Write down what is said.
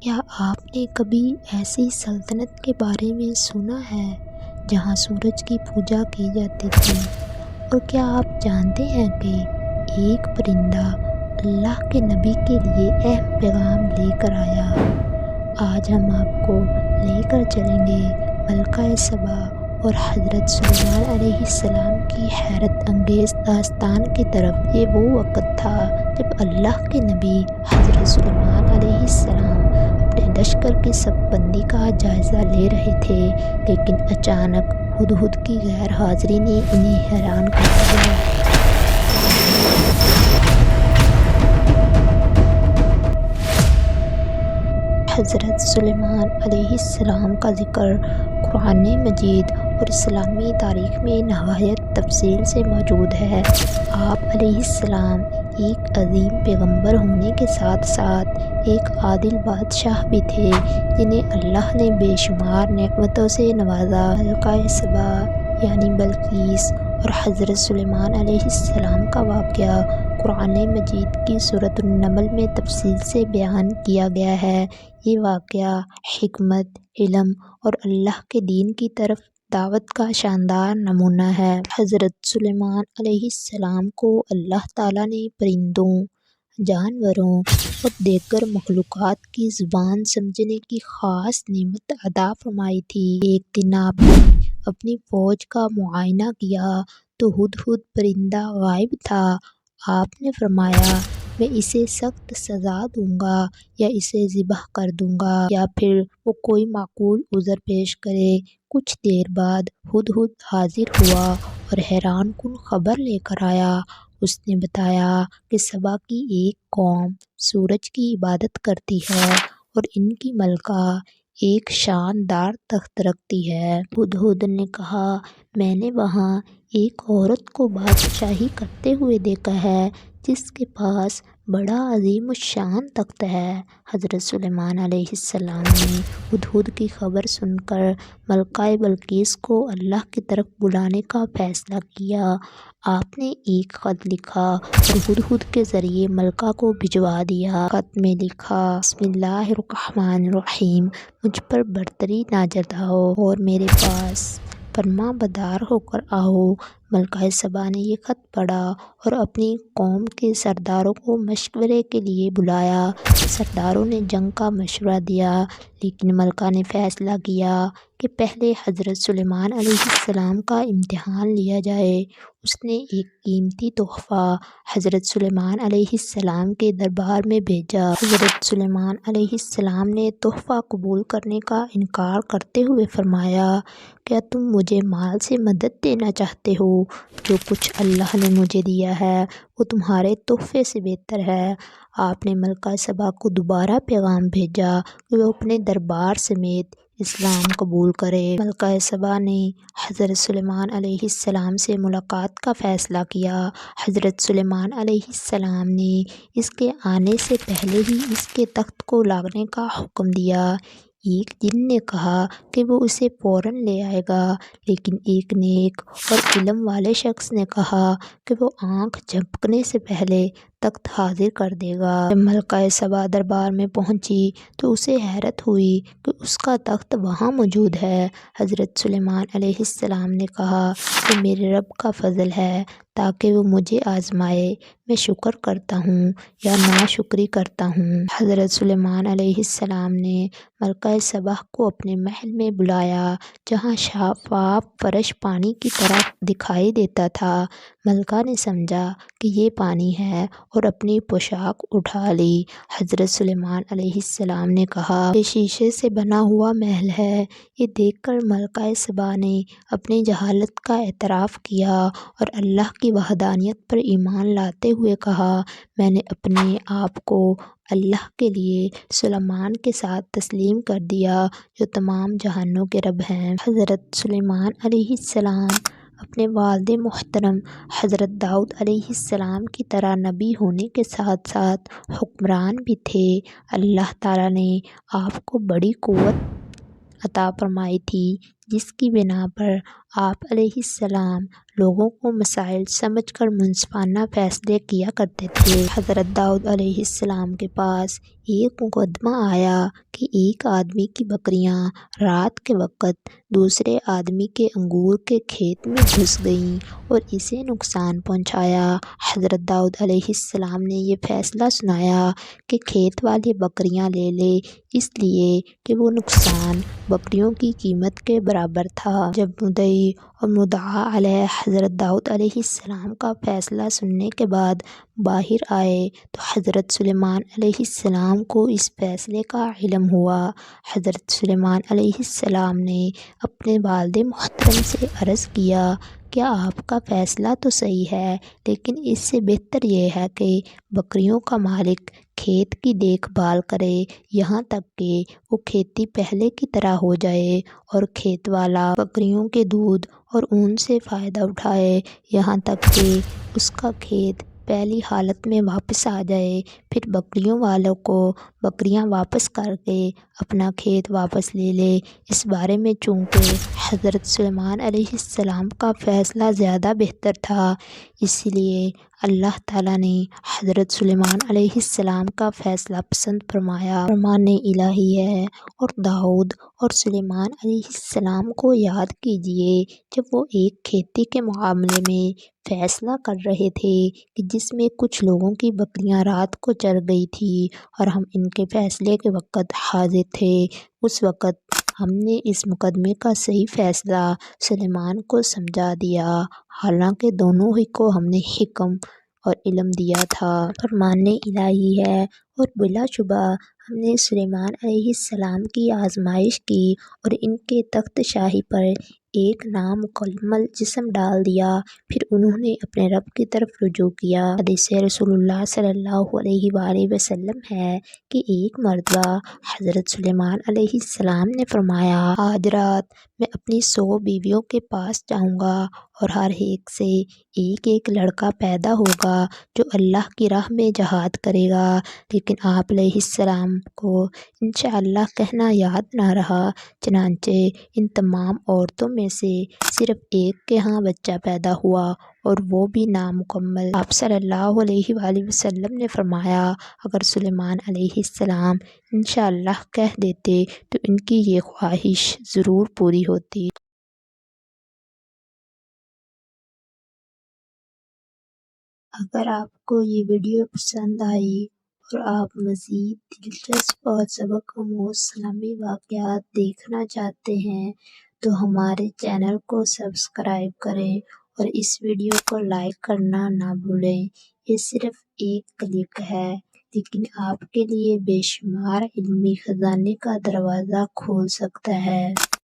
کیا آپ نے کبھی ایسی سلطنت کے بارے میں سنا ہے جہاں سورج کی پوجا کی جاتی تھی؟ اور کیا آپ جانتے ہیں کہ ایک پرندہ اللہ کے نبی کے لیے اہم پیغام لے کر آیا؟ آج ہم آپ کو لے کر چلیں گے ملکہ سبا اور حضرت سلیمان علیہ السلام کی حیرت انگیز داستان کی طرف۔ یہ وہ وقت تھا جب اللہ کے نبی حضرت سلیمان علیہ السلام اپنے لشکر کی صف بندی کا جائزہ لے رہے تھے، لیکن اچانک ہدہد کی غیر حاضری نے انہیں حیران کر دیا۔ حضرت سلیمان علیہ السلام کا ذکر قرآن مجید اور اسلامی تاریخ میں نہایت تفصیل سے موجود ہے۔ آپ علیہ السلام ایک عظیم پیغمبر ہونے کے ساتھ ساتھ ایک عادل بادشاہ بھی تھے، جنہیں اللہ نے بے شمار نعمتوں سے نوازا۔ ملکہ سبا یعنی بلقیس اور حضرت سلیمان علیہ السلام کا واقعہ قرآن مجید کی سورۃ النمل میں تفصیل سے بیان کیا گیا ہے۔ یہ واقعہ حکمت، علم اور اللہ کے دین کی طرف دعوت کا شاندار نمونہ ہے۔ حضرت سلیمان علیہ السلام کو اللہ تعالیٰ نے پرندوں، جانوروں اور دیگر مخلوقات کی زبان سمجھنے کی خاص نعمت عطا فرمائی تھی۔ ایک دن آپ نے اپنی فوج کا معائنہ کیا تو ہدہد پرندہ غائب تھا۔ آپ نے فرمایا، میں اسے سخت سزا دوں گا یا اسے ذبح کر دوں گا، یا پھر وہ کوئی معقول عذر پیش کرے۔ کچھ دیر بعد ہدہد حاضر ہوا اور حیران کن خبر لے کر آیا۔ اس نے بتایا کہ سبا کی ایک قوم سورج کی عبادت کرتی ہے اور ان کی ملکہ ایک شاندار تخت رکھتی ہے۔ ہدہد نے کہا، میں نے وہاں ایک عورت کو بادشاہی کرتے ہوئے دیکھا ہے جس کے پاس بڑا عظیم الشان تخت ہے۔ حضرت سلیمان علیہ السلام نے ہدہد کی خبر سن کر ملکہ بلقیس کو اللہ کی طرف بلانے کا فیصلہ کیا۔ آپ نے ایک خط لکھا اور ہدہد کے ذریعے ملکہ کو بھجوا دیا۔ خط میں لکھا، بسم اللہ الرحمن الرحیم، مجھ پر برتری نہ جتاؤ اور میرے پاس فرما بردار ہو کر آؤ۔ ملکہ سبا نے یہ خط پڑھا اور اپنی قوم کے سرداروں کو مشورے کے لیے بلایا۔ سرداروں نے جنگ کا مشورہ دیا، لیکن ملکہ نے فیصلہ کیا کہ پہلے حضرت سلیمان علیہ السلام کا امتحان لیا جائے۔ اس نے ایک قیمتی تحفہ حضرت سلیمان علیہ السلام کے دربار میں بھیجا۔ حضرت سلیمان علیہ السلام نے تحفہ قبول کرنے کا انکار کرتے ہوئے فرمایا، کیا تم مجھے مال سے مدد دینا چاہتے ہو؟ جو کچھ اللہ نے مجھے دیا ہے وہ تمہارے تحفے سے بہتر ہے۔ آپ نے ملکہ سبا کو دوبارہ پیغام بھیجا کہ وہ اپنے دربار سمیت اسلام قبول کرے۔ ملکہ سبا نے حضرت سلیمان علیہ السلام سے ملاقات کا فیصلہ کیا۔ حضرت سلیمان علیہ السلام نے اس کے آنے سے پہلے ہی اس کے تخت کو لانے کا حکم دیا۔ ایک جن نے کہا کہ وہ اسے فوراً لے آئے گا، لیکن ایک نیک اور علم والے شخص نے کہا کہ وہ آنکھ جھپکنے سے پہلے تخت حاضر کر دے گا۔ جب ملکہ سبا دربار میں پہنچی تو اسے حیرت ہوئی کہ اس کا تخت وہاں موجود ہے۔ حضرت سلیمان علیہ السلام نے کہا کہ میرے رب کا فضل ہے تاکہ وہ مجھے آزمائے، میں شکر کرتا ہوں یا ناشکری کرتا ہوں۔ حضرت سلیمان علیہ السلام نے ملکہ سبا کو اپنے محل میں بلایا، جہاں شفاف فرش پانی کی طرح دکھائی دیتا تھا۔ ملکہ نے سمجھا کہ یہ پانی ہے اور اپنی پوشاک اٹھا لی۔ حضرت سلیمان علیہ السلام نے کہا، یہ شیشے سے بنا ہوا محل ہے۔ یہ دیکھ کر ملکہ سبا نے اپنی جہالت کا اعتراف کیا اور اللہ کی وحدانیت پر ایمان لاتے ہوئے کہا، میں نے اپنے آپ کو اللہ کے لیے سلیمان کے ساتھ تسلیم کر دیا جو تمام جہانوں کے رب ہیں۔ حضرت سلیمان علیہ السلام اپنے والد محترم حضرت داؤد علیہ السلام کی طرح نبی ہونے کے ساتھ ساتھ حکمران بھی تھے۔ اللہ تعالیٰ نے آپ کو بڑی قوت عطا فرمائی تھی، جس کی بنا پر آپ علیہ السلام لوگوں کو مسائل سمجھ کر منصفانہ فیصلے کیا کرتے تھے۔ حضرت داؤد علیہ السلام کے پاس ایک مقدمہ آیا کہ ایک آدمی کی بکریاں رات کے وقت دوسرے آدمی کے انگور کے کھیت میں گھس گئیں اور اسے نقصان پہنچایا۔ حضرت داؤد علیہ السلام نے یہ فیصلہ سنایا کہ کھیت والے بکریاں لے لے، اس لیے کہ وہ نقصان بکریوں کی قیمت کے برابر تھا۔ جب مدعی اور مدعا علیہ حضرت داؤد علیہ السلام کا فیصلہ سننے کے بعد باہر آئے تو حضرت سلیمان علیہ السلام کو اس فیصلے کا علم ہوا۔ حضرت سلیمان علیہ السلام نے اپنے والد محترم سے عرض کیا، کیا آپ کا فیصلہ تو صحیح ہے، لیکن اس سے بہتر یہ ہے کہ بکریوں کا مالک کھیت کی دیکھ بھال کرے یہاں تک کہ وہ کھیتی پہلے کی طرح ہو جائے، اور کھیت والا بکریوں کے دودھ اور اون سے فائدہ اٹھائے یہاں تک کہ اس کا کھیت پہلی حالت میں واپس آ جائے، پھر بکریوں والوں کو بکریاں واپس کر کے اپنا کھیت واپس لے لے۔ اس بارے میں چونکہ حضرت سلیمان علیہ السلام کا فیصلہ زیادہ بہتر تھا، اس لیے اللہ تعالیٰ نے حضرت سلیمان علیہ السلام کا فیصلہ پسند فرمایا۔ فرمان الہی ہے۔ اور داؤد اور سلیمان علیہ السلام کو یاد کیجیے جب وہ ایک کھیتی کے معاملے میں فیصلہ کر رہے تھے کہ جس میں کچھ لوگوں کی بکریاں رات کو چر گئی تھی اور ہم ان کے فیصلے کے وقت حاضر تھے۔ اس وقت ہم نے اس مقدمے کا صحیح فیصلہ سلیمان کو سمجھا دیا، حالانکہ دونوں ہی کو ہم نے حکم اور علم دیا تھا۔ فرمان الہی ہے۔ اور بلا شبہ ہم نے سلیمان علیہ السلام کی آزمائش کی اور ان کے تخت شاہی پر ایک نامکمل جسم ڈال دیا، پھر انہوں نے اپنے رب کی طرف رجوع کیا۔ حدیث رسول اللہ صلی اللہ علیہ وآلہ وسلم ہے کہ ایک مرتبہ حضرت سلیمان علیہ السلام نے فرمایا، آج رات میں اپنی 100 بیویوں کے پاس جاؤں گا اور ہر ایک سے ایک ایک لڑکا پیدا ہوگا جو اللہ کی راہ میں جہاد کرے گا، لیکن آپ علیہ السلام کو انشاءاللہ کہنا یاد نہ رہا، چنانچہ ان تمام عورتوں میں سے صرف ایک کے ہاں بچہ پیدا ہوا اور وہ بھی نامکمل۔ آپ صلی اللہ علیہ وآلہ وسلم نے فرمایا، اگر سلیمان علیہ السلام انشاءاللہ کہہ دیتے تو ان کی یہ خواہش ضرور پوری ہوتی۔ اگر آپ کو یہ ویڈیو پسند آئی اور آپ مزید دلچسپ اور سبق آموز اسلامی واقعات دیکھنا چاہتے ہیں تو ہمارے چینل کو سبسکرائب کریں اور اس ویڈیو کو لائک کرنا نہ بھولیں۔ یہ صرف ایک کلک ہے، لیکن آپ کے لیے بے شمار علمی خزانے کا دروازہ کھول سکتا ہے۔